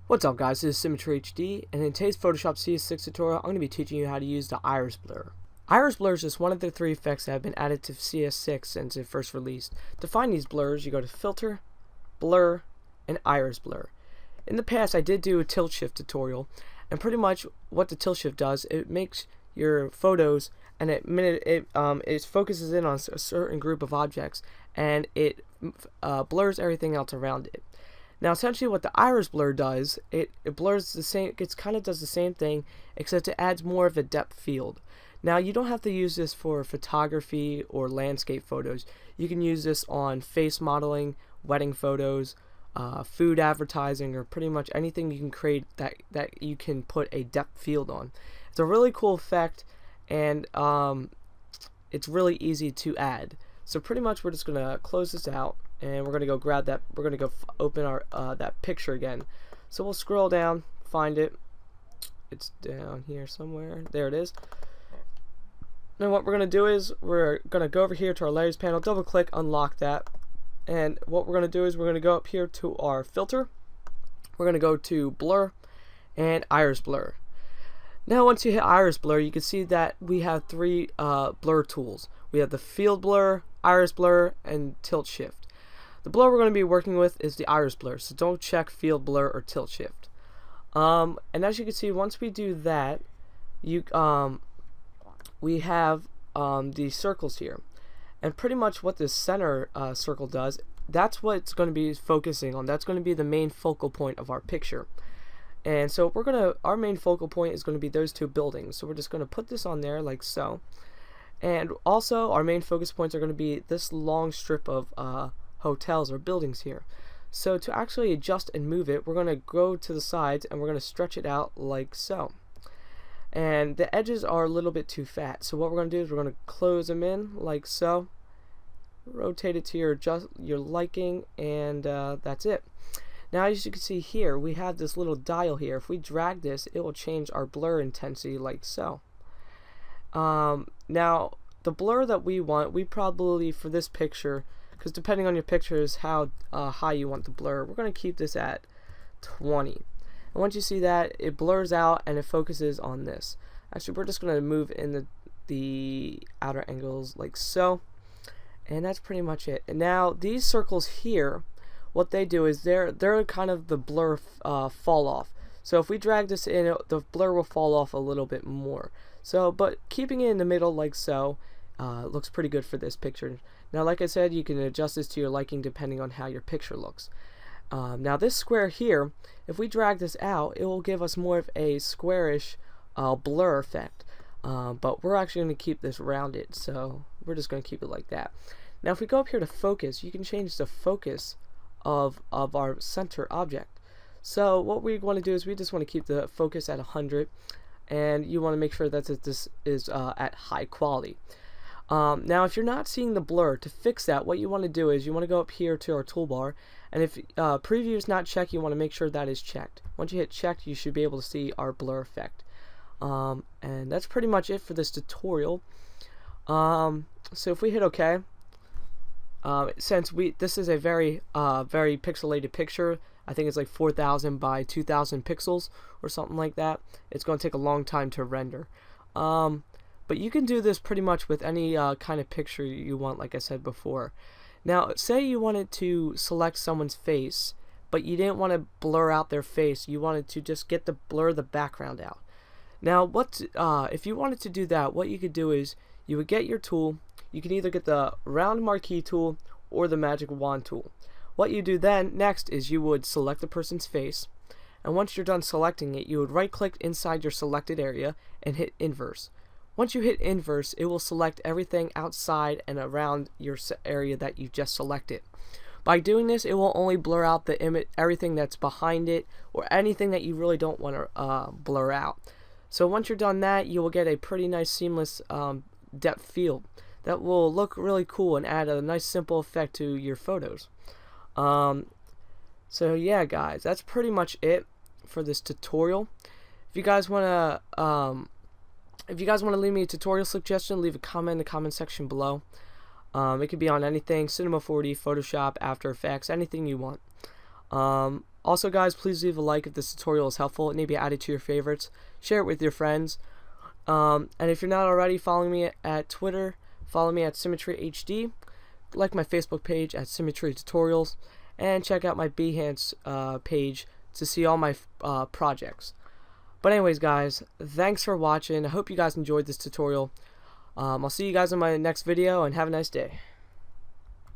What's up guys, this is SymmetryHD, and in today's Photoshop CS6 tutorial, I'm going to be teaching you how to use the iris blur. Iris blur is just one of the three effects that have been added to CS6 since it first released. To find these blurs, you go to Filter, Blur, and Iris Blur. In the past, I did do a tilt shift tutorial, and pretty much what the tilt shift does, it makes your photos, and it focuses in on a certain group of objects, and it blurs everything else around it. Now, essentially, what the iris blur does, it blurs the same. It kind of does the same thing, except it adds more of a depth field. Now, you don't have to use this for photography or landscape photos. You can use this on face modeling, wedding photos, food advertising, or pretty much anything you can create that you can put a depth field on. It's a really cool effect, and it's really easy to add. So pretty much, we're just gonna close this out. And we're gonna go grab that. We're gonna go open our that picture again. So we'll scroll down, find it. It's down here somewhere. There it is. And what we're gonna do is we're gonna go over here to our layers panel, double click, unlock that. And what we're gonna do is we're gonna go up here to our filter. We're gonna go to blur and iris blur. Now, once you hit iris blur, you can see that we have three blur tools. We have the field blur, iris blur, and tilt shift. The blur we're going to be working with is the iris blur, so don't check field blur or tilt shift. And as you can see, once we do that, we have these circles here, and pretty much what this center circle does, that's what it's going to be focusing on. That's going to be the main focal point of our picture. And so our main focal point is going to be those two buildings. So we're just going to put this on there like so. And also, our main focus points are going to be this long strip of hotels or buildings here. So to actually adjust and move it, we're going to go to the sides and we're going to stretch it out like so. And the edges are a little bit too fat, so what we're going to do is we're going to close them in like so, rotate it to your liking, and that's it. Now, as you can see here, we have this little dial here. If we drag this, it will change our blur intensity like so. Now, the blur that we want, we probably, for this picture, because depending on your picture is how high you want the blur, we're going to keep this at 20. And once you see that, it blurs out and it focuses on this. Actually, we're just going to move in the outer angles like so. And that's pretty much it. And now, these circles here, what they do is they're kind of the blur fall off. So if we drag this in, the blur will fall off a little bit more. So, but keeping it in the middle like so, looks pretty good for this picture. Now, like I said, you can adjust this to your liking depending on how your picture looks. Now, this square here, if we drag this out, it will give us more of a squarish blur effect. But we're actually going to keep this rounded, so we're just going to keep it like that. Now, if we go up here to focus, you can change the focus of our center object. So what we want to do is we just want to keep the focus at 100, and you want to make sure that this is at high quality. Now, if you're not seeing the blur, to fix that, what you want to do is you want to go up here to our toolbar, and if preview is not checked, you want to make sure that is checked. Once you hit checked, you should be able to see our blur effect. And that's pretty much it for this tutorial. So if we hit OK, since this is a very pixelated picture, I think it's like 4,000 by 2,000 pixels or something like that, it's going to take a long time to render. But you can do this pretty much with any kind of picture you want, like I said before. Now, say you wanted to select someone's face, but you didn't want to blur out their face. You wanted to just blur the background out. Now, if you wanted to do that, what you could do is you would get your tool. You can either get the round marquee tool or the magic wand tool. What you do then next is you would select the person's face, and once you're done selecting it, you would right click inside your selected area and hit inverse. Once you hit inverse, it will select everything outside and around your area that you just selected. By doing this, it will only blur out the image, everything that's behind it, or anything that you really don't want to blur out. So once you're done that, you will get a pretty nice seamless depth field that will look really cool and add a nice simple effect to your photos. So yeah, guys, that's pretty much it for this tutorial. If you guys want to leave me a tutorial suggestion, leave a comment in the comment section below. It could be on anything, Cinema 4D, Photoshop, After Effects, anything you want. Also guys, please leave a like if this tutorial is helpful. It may be added to your favorites. Share it with your friends. And if you're not already following me at Twitter, follow me at SymmetryHD. Like my Facebook page at Symmetry Tutorials. And check out my Behance page to see all my projects. But anyways guys, thanks for watching. I hope you guys enjoyed this tutorial. I'll see you guys in my next video, and have a nice day.